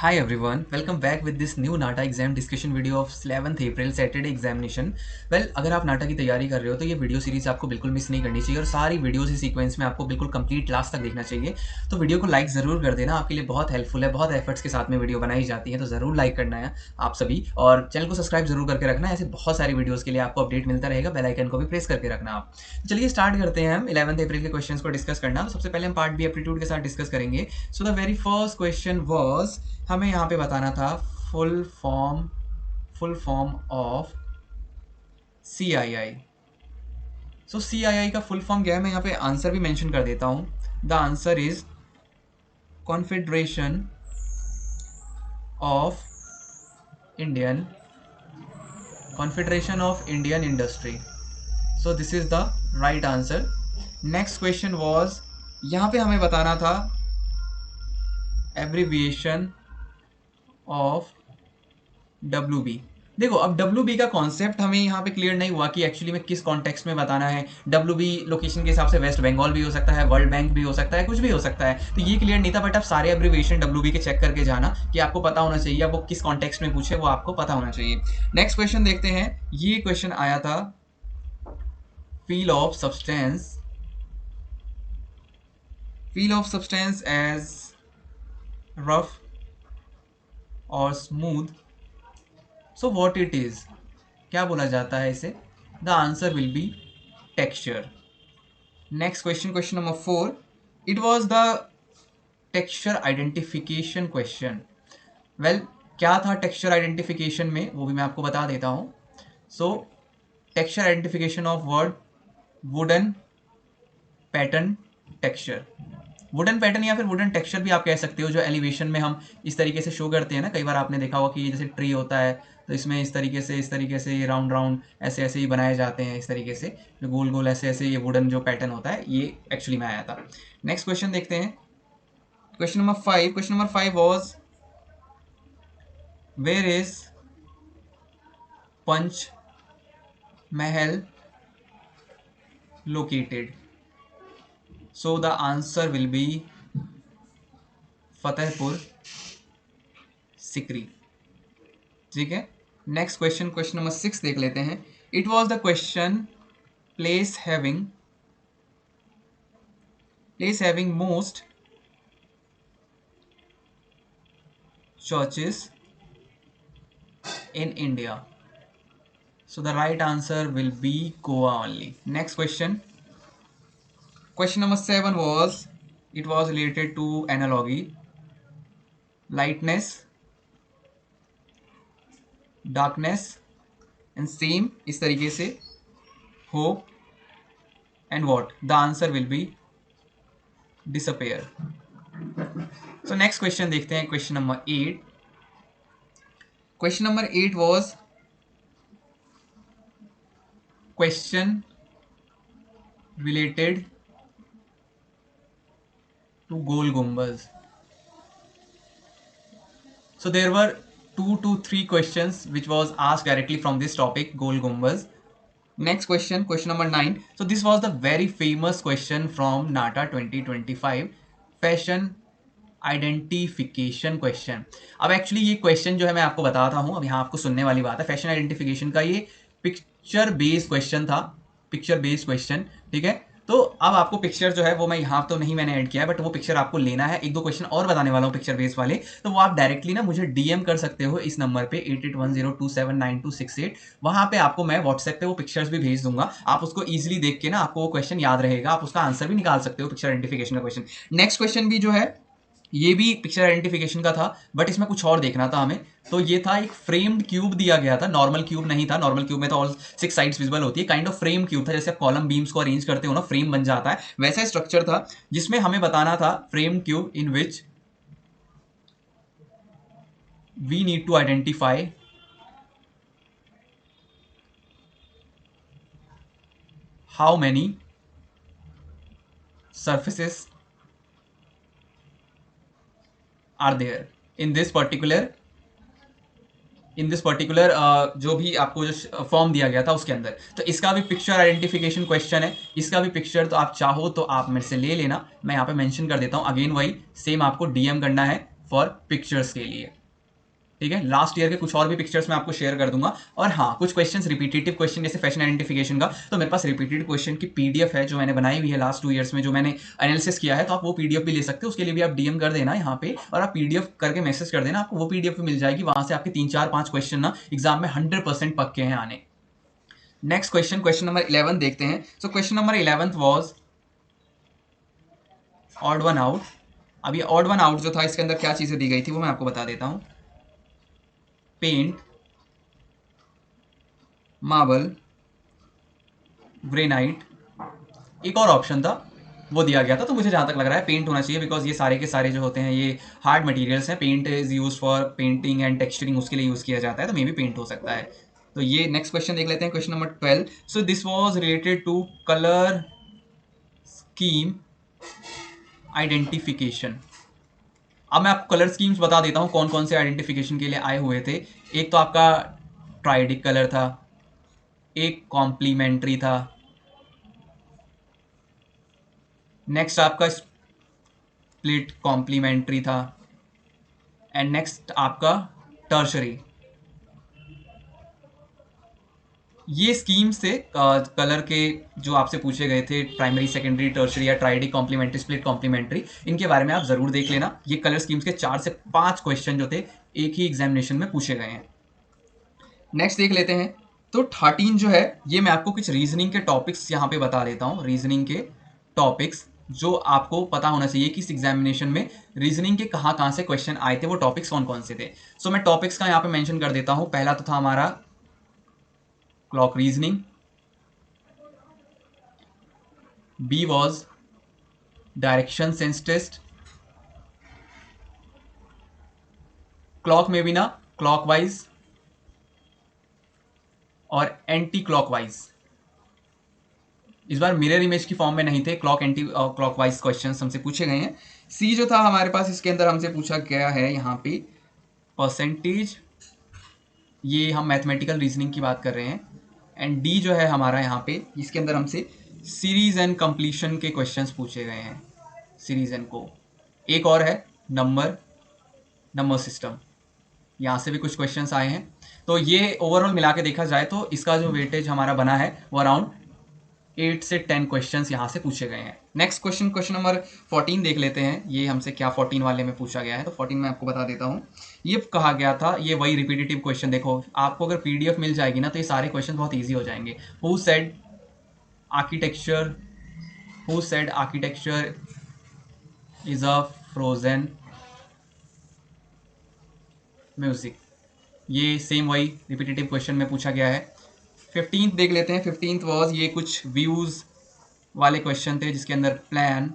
Hi everyone, welcome back with this new NATA exam discussion video of 11th April Saturday examination. अगर आप नाटा की तैयारी कर रहे हो तो ये वीडियो सीरीज आपको बिल्कुल मिस नहीं करनी चाहिए और सारी वीडियोस इस सीक्वेंस में आपको बिल्कुल कंप्लीट लास्ट तक देखना चाहिए। तो वीडियो को लाइक ज़रूर कर देना, आपके लिए बहुत हेल्पफुल है, बहुत एफर्ट्स के साथ में वीडियो बनाई जाती है, तो ज़रूर लाइक करना है आप सभी और चैनल को सब्सक्राइब जरूर करके रखना है। ऐसे बहुत सारी वीडियोज़ के लिए आपको अपडेट मिलता रहेगा, बेल आइकन को भी प्रेस करके रखना आप। चलिए स्टार्ट करते हैं हम 11th अप्रैल के क्वेश्चंस को डिस्कस करना। तो सबसे पहले हम पार्ट बी एप्टीट्यूड के साथ डिस्कस करेंगे। So the very first question was, हमें यहाँ पे बताना था फुल फॉर्म ऑफ सी आई आई। सो सी आई आई का फुल फॉर्म क्या है, मैं यहाँ पे आंसर भी मेंशन कर देता हूँ। The answer is confederation of Indian confederation of Indian industry. So this is the right answer. Next question was, यहाँ पे हमें बताना था एब्रीविएशन ऑफ डब्ल्यू बी। देखो अब डब्ल्यू बी का कॉन्सेप्ट हमें यहाँ पे क्लियर नहीं हुआ कि एक्चुअली में किस कॉन्टेक्स्ट में बताना है। डब्ल्यू बी लोकेशन के हिसाब से वेस्ट बंगाल भी हो सकता है, वर्ल्ड बैंक भी हो सकता है, कुछ भी हो सकता है, तो ये क्लियर नहीं था। बट आप सारे एब्रीविएशन डब्ल्यू बी के चेक करके जाना कि आपको पता होना चाहिए, अब वो किस कॉन्टेक्स्ट में पूछे वो आपको पता होना चाहिए। नेक्स्ट क्वेश्चन देखते हैं। ये क्वेश्चन आया था feel of substance as rough और smooth, so what it is, क्या बोला जाता है इसे? The answer will be texture. Next question, question number 4, it was the texture identification question. क्या था टेक्सचर आइडेंटिफिकेशन में, वो भी मैं आपको बता देता हूँ। So texture identification of word wooden pattern texture. Wooden pattern या फिर वुडन टेक्सचर भी आप कह सकते हो, जो एलिवेशन में हम इस तरीके से शो करते हैं ना। कई बार आपने देखा होगा कि जैसे ट्री होता है तो इसमें इस तरीके से ये राउंड राउंड ऐसे ऐसे ही बनाए जाते हैं, इस तरीके से जो गोल गोल ऐसे ऐसे ये वुडन जो पैटर्न होता है, ये एक्चुअली में आया था। नेक्स्ट क्वेश्चन देखते हैं। Question number 5 was, where is Panch Mahal located? So the answer will be Fatehpur Sikri. ठीक है। नेक्स्ट क्वेश्चन, क्वेश्चन नंबर 6 देख लेते हैं। It was the question, place having most churches in India. So the right answer will be Goa only. Next question. Question number 7 was, it was related to analogy, lightness, darkness and same इस तरीके से, hope and what? The answer will be disappear. So next question देखते हैं, question number 8. Question number 8 was question related to Gol Gumbaz. So there were 2 to 3 questions which was asked directly from this topic, Gol Gumbaz. Next question, question number 9. So this was the very famous question from NATA 2025, fashion identification question. अब actually ये question जो है मैं आपको बताता हूँ, अब यहाँ आपको सुनने वाली बात है। फैशन आइडेंटिफिकेशन का ये पिक्चर बेस्ड क्वेश्चन था, पिक्चर बेस्ड क्वेश्चन। ठीक है, तो अब आपको पिक्चर जो है वो मैं यहाँ तो नहीं मैंने ऐड किया है, बट वो पिक्चर आपको लेना है। 1-2 क्वेश्चन और बताने वाला हूँ पिक्चर बेस वाले, तो वो आप डायरेक्टली ना मुझे डीएम कर सकते हो इस नंबर पे 8810279268। वहाँ पे आपको मैं व्हाट्सएप पे वो पिक्चर्स भी भेज दूंगा, आप उसको ईजिली देख के ना आपको वो क्वेश्चन याद रहेगा, आप उसका आंसर भी निकाल सकते हो, पिक्चर आइडेंटिफिकेशन का क्वेश्चन। नेक्स्ट क्वेश्चन भी जो है ये भी पिक्चर आइडेंटिफिकेशन का था, बट इसमें कुछ और देखना था हमें। तो ये था एक फ्रेम्ड क्यूब दिया गया था, नॉर्मल क्यूब नहीं था। नॉर्मल क्यूब में तो ऑल 6 साइड्स विजिबल होती है, काइंड ऑफ फ्रेम क्यूब था। जैसे आप कॉलम बीम्स को अरेंज करते हो ना, फ्रेम बन जाता है, वैसा स्ट्रक्चर था जिसमें हमें बताना था frame cube in which we need to identify how many surfaces are there in this particular जो भी आपको जो फॉर्म दिया गया था उसके अंदर। तो इसका भी पिक्चर आइडेंटिफिकेशन क्वेश्चन है, इसका भी पिक्चर तो आप चाहो तो आप मेरे से ले लेना, मैं यहाँ पे मेंशन कर देता हूँ। अगेन वही सेम आपको डीएम करना है फॉर पिक्चर्स के लिए। ठीक है, लास्ट ईयर के कुछ और भी पिक्चर्स मैं आपको शेयर कर दूंगा। और हाँ, कुछ क्वेश्चंस रिपीटेटिव क्वेश्चन जैसे फैशन आइडेंटिफिकेशन का, तो मेरे पास रिपीटेड क्वेश्चन की पीडीएफ है जो मैंने बनाई हुई है लास्ट 2 ईयर्स में, जो मैंने एनालिसिस किया है। तो आप वो पीडीएफ भी ले सकते हो, उसके लिए भी आप डीएम कर देना यहाँ पे और आप पीडीएफ करके मैसेज कर देना, आपको वो पीडीएफ भी मिल जाएगी। वहां से आपके 3 4 5 क्वेश्चन ना एग्जाम में 100% पक्के हैं आने। नेक्स्ट क्वेश्चन, क्वेश्चन नंबर 11 देखते हैं। So question number 11 was odd one out. अब ये ऑड वन आउट जो था, इसके अंदर क्या चीजें दी गई थी वो मैं आपको बता देता हूं। पेंट, मार्बल, ग्रेनाइट, एक और ऑप्शन था वो दिया गया था। तो मुझे जहां तक लग रहा है पेंट होना चाहिए, बिकॉज ये सारे के सारे जो होते हैं ये हार्ड मटेरियल्स हैं। Paint is use for painting and texturing, उसके लिए यूज किया जाता है, तो मे भी पेंट हो सकता है। तो ये नेक्स्ट क्वेश्चन देख लेते हैं, question number 12। So this was related to colour scheme identification. अब मैं आपको कलर स्कीम्स बता देता हूँ कौन कौन से आइडेंटिफिकेशन के लिए आए हुए थे। एक तो आपका ट्राइडिक कलर था, एक कॉम्प्लीमेंट्री था, नेक्स्ट आपका स्प्लिट कॉम्प्लीमेंट्री था, एंड नेक्स्ट आपका टर्शरी। ये स्कीम से कलर के जो आपसे पूछे गए थे, प्राइमरी, सेकेंडरी, टर्शरी या ट्राइडिक, कॉम्प्लीमेंट्री, स्प्लिट कॉम्प्लीमेंट्री, इनके बारे में आप जरूर देख लेना। ये कलर स्कीम्स के 4 से 5 क्वेश्चन जो थे एक ही एग्जामिनेशन में पूछे गए हैं। नेक्स्ट देख लेते हैं। तो 13 जो है, ये मैं आपको कुछ रीजनिंग के टॉपिक्स यहाँ पे बता देता हूँ। रीजनिंग के टॉपिक्स जो आपको पता होना चाहिए कि इस एग्जामिनेशन में रीजनिंग के कहाँ से क्वेश्चन आए थे, वो टॉपिक्स कौन कौन से थे। सो मैं टॉपिक्स का यहाँ पे मेंशन कर देता हूँ। पहला तो था हमारा clock reasoning, B was direction sense test. Clock में भी ना क्लॉकवाइज और एंटी क्लॉकवाइज, इस बार मिरर इमेज की फॉर्म में नहीं थे, क्लॉक एंटी क्लॉकवाइज क्वेश्चंस हमसे पूछे गए हैं। सी जो था हमारे पास, इसके अंदर हमसे पूछा गया है यहाँ पे परसेंटेज, ये हम मैथमेटिकल रीजनिंग की बात कर रहे हैं। एंड डी जो है हमारा यहाँ पे, इसके अंदर हमसे सीरीज एंड कंप्लीशन के क्वेश्चंस पूछे गए हैं, सीरीज एंड को। एक और है नंबर सिस्टम, यहाँ से भी कुछ क्वेश्चंस आए हैं। तो ये ओवरऑल मिला के देखा जाए तो इसका जो वेटेज हमारा बना है वो अराउंड 8 से 10 क्वेश्चंस यहाँ से पूछे गए हैं। नेक्स्ट क्वेश्चन, क्वेश्चन नंबर 14 देख लेते हैं। ये हमसे क्या 14 वाले में पूछा गया है, तो 14 में आपको बता देता हूँ। ये कहा गया था, ये वही रिपीटेटिव क्वेश्चन। देखो, आपको अगर पीडीएफ मिल जाएगी ना तो ये सारे क्वेश्चन बहुत ईजी हो जाएंगे। Who said architecture is a frozen music, ये सेम वही रिपीटेटिव क्वेश्चन में पूछा गया है। 15th देख लेते हैं। 15th वॉज, ये कुछ व्यूज वाले क्वेश्चन थे जिसके अंदर प्लान,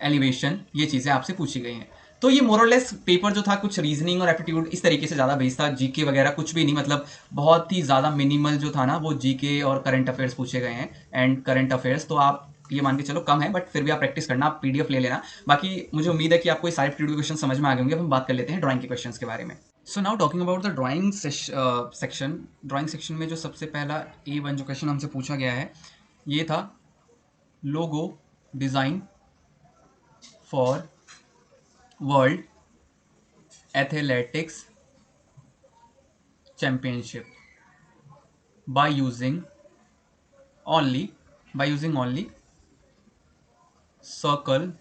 एलिवेशन, ये चीज़ें आपसे पूछी गई हैं। तो ये मोरलेस पेपर जो था, कुछ रीजनिंग और एप्टीट्यूड इस तरीके से ज़्यादा बेस्ड था, जीके वगैरह कुछ भी नहीं, मतलब बहुत ही ज़्यादा मिनिमल जो था ना वो जीके और करंट अफेयर्स पूछे गए हैं। एंड करंट अफेयर्स तो आप ये मान के चलो कम है, बट फिर भी आप प्रैक्टिस करना, आप पीडीएफ ले लेना। बाकी मुझे उम्मीद है कि आपको ये सारे एप्टीट्यूड क्वेश्चन समझ में आ गए होंगे। अब हम बात कर लेते हैं ड्राइंग के क्वेश्चन के बारे में। So now talking about the drawing section. Drawing section में जो सबसे पहला A1 जो क्वेश्चन हमसे पूछा गया है, ये था logo design for world athletics championship by using only circle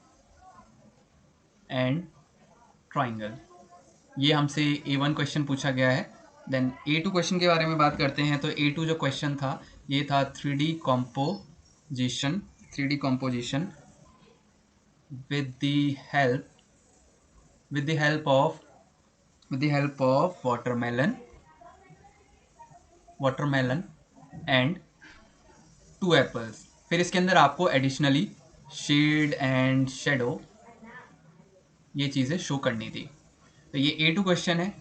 and triangle. ये हमसे A1 क्वेश्चन पूछा गया है। देन A2 क्वेश्चन के बारे में बात करते हैं। तो A2 जो क्वेश्चन था, ये था 3D composition with the help of watermelon and 2 apples. फिर इसके अंदर आपको एडिशनली शेड एंड शेडो ये चीज़ें शो करनी थी। तो ये A2 क्वेश्चन है।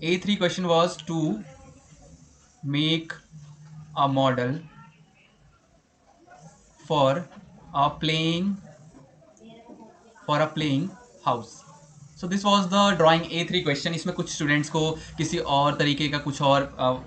A3 question was to make a model for a playing house. So this was the drawing A3 question. इसमें कुछ स्टूडेंट्स को किसी और तरीके का कुछ और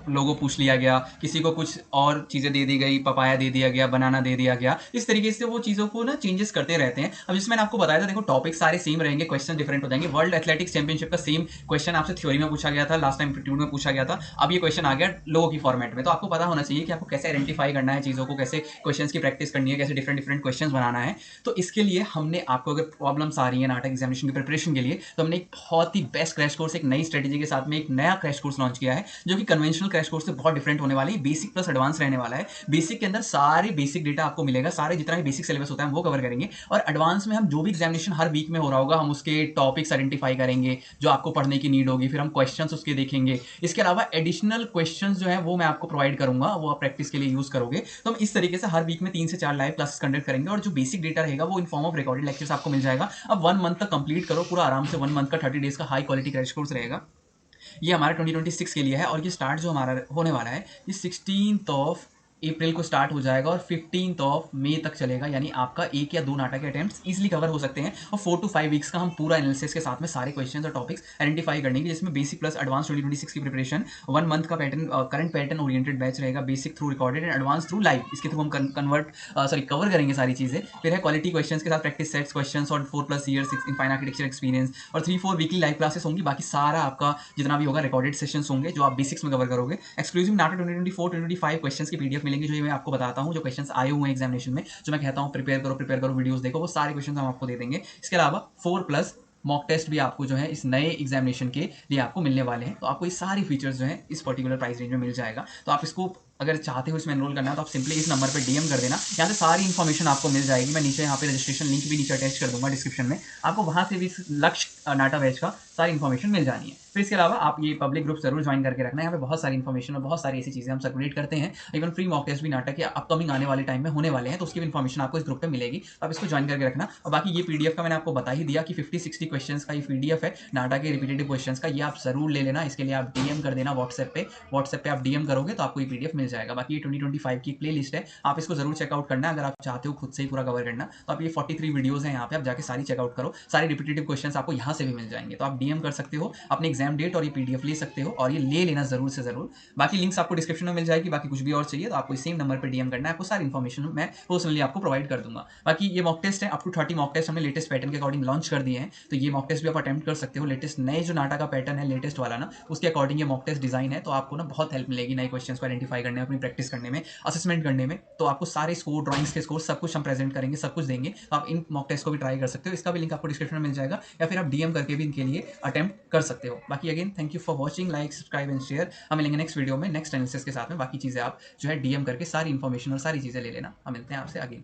लोगो पूछ लिया गया, किसी को कुछ और चीज़ें दे दी गई, पपाया दे दिया गया, बनाना दे दिया गया। इस तरीके से वो चीज़ों को ना चेंजेस करते रहते हैं। अब जिसमें मैंने आपको बताया था, देखो टॉपिक सारे सेम रहेंगे, क्वेश्चन डिफरेंट हो जाएंगे। वर्ल्ड एथलेटिक्स चैंपियनशिप का सेम क्वेश्चन आपसे थ्योरी में पूछा गया था, लास्ट टाइम एप्टीट्यूड में पूछा गया था। अब ये क्वेश्चन आ गया लोगो की फॉर्मेट में। तो आपको पता होना चाहिए कि आपको कैसे आइडेंटिफाई करना है चीज़ों को, कैसे क्वेश्चन की प्रैक्टिस करनी है, कैसे डिफरेंट डिफरेंट क्वेश्चन बनाना है। तो इसके लिए हमने आपको, अगर प्रॉब्लम्स आ रही है नाटक एग्जामिनेशन की प्रिपरेशन के लिए, तो हमने एक बहुत ही बेस्ट क्रैश कोर्स, एक नई स्ट्रेटेजी के साथ में एक नया क्रैश कोर्स लॉन्च किया है, जो कि कन्वेंशनल क्रैश कोर्स से बहुत डिफरेंट होने वाला है। बेसिक प्लस एडवांस रहने वाला है। बेसिक के अंदर सारे बेसिक डेटा आपको मिलेगा, सारे जितना भी बेसिक सिलेबस होता है हम वो कवर करेंगे, और एडवांस में हम जो भी एग्जामिनेशन हर वीक में हो रहा होगा, हम उसके टॉपिक्स आइडेंटिफाई करेंगे जो आपको पढ़ने की नीड होगी, फिर हम क्वेश्चंस उसके देखेंगे। इसके अलावा एडिशनल क्वेश्चंस जो है वो मैं आपको प्रोवाइड करूंगा, वो आप प्रैक्टिस के लिए यूज करोगे। तो हम इस तरीके से हर वीक में 3 से 4 लाइव क्लासेस कंडक्ट करेंगे, और जो बेसिक डेटा रहेगा वो in form of recorded lectures आपको मिल जाएगा। अब 1 मंथ तक कंप्लीट करो पूरा आराम से। 1 मंथ का 30 डेज का हाई क्वालिटी क्रैश कोर्स रहेगा। ये हमारा 2026 के लिए है, और ये स्टार्ट जो हमारा होने वाला है ये 16 अप्रैल को स्टार्ट हो जाएगा और 15 मई तक चलेगा। यानी आपका 1 या 2 नाटक के अटेम्प्ट्स इजीली कवर हो सकते हैं, और 4 to 5 वीक्स का हम पूरा एनालिसिस के साथ में सारे क्वेश्चंस और टॉपिक्स आइडेंटिफाई करने की, जिसमें बेसिक प्लस एडवांस 2026 की प्रिपरेशन, 1 मंथ का pattern, current pattern oriented batch रहेगा। Basic through recorded and advance through live, इसके थ्रू हम कवर करेंगे सारी चीज़ें। फिर है क्वालिटी क्वेश्चंस के साथ प्रैक्टिस सेट्स क्वेश्चंस, और 4+ years in fine architecture experience, और 3-4 वीकली लाइव क्लासेस होंगी। बाकी सारा आपका जितना भी होगा रिकॉर्डेड सेशंस होंगे जो आप बेसिक्स में कवर करोगे। एक्सक्लूसिव नाटक 2024-2025 क्वेश्चंस की पीडीएफ मिलेंगे, जो ये मैं आपको बताता हूँ, जो क्वेश्चंस आए हुए हैं एग्जामिनेशन में, जो मैं कहता हूँ प्रिपेयर करो वीडियोस देखो, वो सारे क्वेश्चंस हम आपको दे देंगे। इसके अलावा 4+ मॉक टेस्ट भी आपको जो है इस नए एग्जामिनेशन के लिए आपको मिलने वाले हैं। तो आपको ये सारे फीचर्स जो है इस पर्टिकुलर प्राइस रेंज में मिल जाएगा। तो आप इसको अगर चाहते हो इसमें एनरोल करना है, तो आप सिंपली इस नंबर पर डीएम कर देना। यहाँ से सारी इन्फॉर्मेशन आपको मिल जाएगी। मैं नीचे यहाँ पे रजिस्ट्रेशन लिंक भी नीचे अटैच कर दूंगा डिस्क्रिप्शन में, आपको वहाँ से भी इस लक्ष्य नाटा बैच का सारी इन्फॉर्मेशन मिल जानी है। फिर इसके अलावा आप ये पब्लिक ग्रुप जरूर ज्वाइन करके रखना है। यहाँ पे बहुत सारी इन्फॉर्मेशन और बहुत सारी ऐसी चीज़ें हम सर्कुलेट करते हैं। इवन फ्री मॉक टेस्ट भी नाटक के अपकमिंग आने वाले टाइम में होने वाले हैं, तो उसकी भी इन्फॉर्मेशन आपको इस ग्रुप पे मिलेगी। तो आप इसको ज्वाइन करके रखना। और बाकी ये पीडीएफ का मैंने आपको बता ही दिया कि 50-60 क्वेश्चंस का ये पीडीएफ है नाटक के रिपीटेटिव क्वेश्चंस का, ये आप जरूर ले लेना। इसके लिए आप डीएम कर देना व्हाट्सएप पे आप डीएम करोगे तो आपको ये पीडीएफ मिल जाएगा। बाकी ये 2025 की प्ले लिस्ट है, आप इसको जरूर चेकआउट करना। अगर आप चाहते हो खुद से ही पूरा कवर करना, तो आप ये 43 वीडियोज हैं यहाँ पे, आप जाके सारी चेकआउट करो। सारे रिपीटेटिव क्वेश्चंस आपको यहाँ से भी मिल जाएंगे। तो आप डीएम कर सकते हो अपने एग्जाम डेट और ये पीडीएफ ले सकते हो, और ये ले लेना जरूर से जरूर। बाकी लिंक्स आपको डिस्क्रिप्शन में मिल जाएगी। बाकी कुछ भी और चाहिए तो आपको सेम नंबर पर डीएम करना है, आपको सारी इन्फॉर्मेशन मैं पर्सनली आपको प्रोवाइड कर दूंगा। बाकी ये मॉक टेस्ट है, अप टू 30 मॉक टेस्ट हमने लेटेस्ट पैटर्न के अकॉर्डिंग लॉन्च कर दिए हैं, तो ये मॉक टेस्ट भी आप अटेम्प्ट कर सकते हो। लेटेस्ट नए जो नाटा का पैटर्न है लेटेस्ट वाला ना, उसके अकॉर्डिंग ये मॉक टेस्ट डिजाइन है, तो आपको ना बहुत हेल्प मिलेगी नए क्वेश्चंस को आइडेंटिफाई करने में, अपनी प्रैक्टिस करने में, असेसमेंट करने में। तो आपको सारे स्कोर, ड्राइंग्स के स्कोर सब कुछ हम प्रेजेंट करेंगे, सब कुछ देंगे। तो आप इन मॉक टेस्ट को भी ट्राई कर सकते हो। इसका भी लिंक आपको डिस्क्रिप्शन में मिल जाएगा, या फिर आप डीएम करके भी इनके लिए अटेम्प्ट कर सकते हो। बाकी again thank you for watching, like, subscribe and share. हम मिलेंगे नेक्स्ट वीडियो में नेक्स्ट एनालिसिस के साथ में। बाकी चीज़ें आप जो है डीएम करके सारी इन्फॉर्मेशन और सारी चीज़ें ले लेना। हम मिलते हैं आपसे आगे।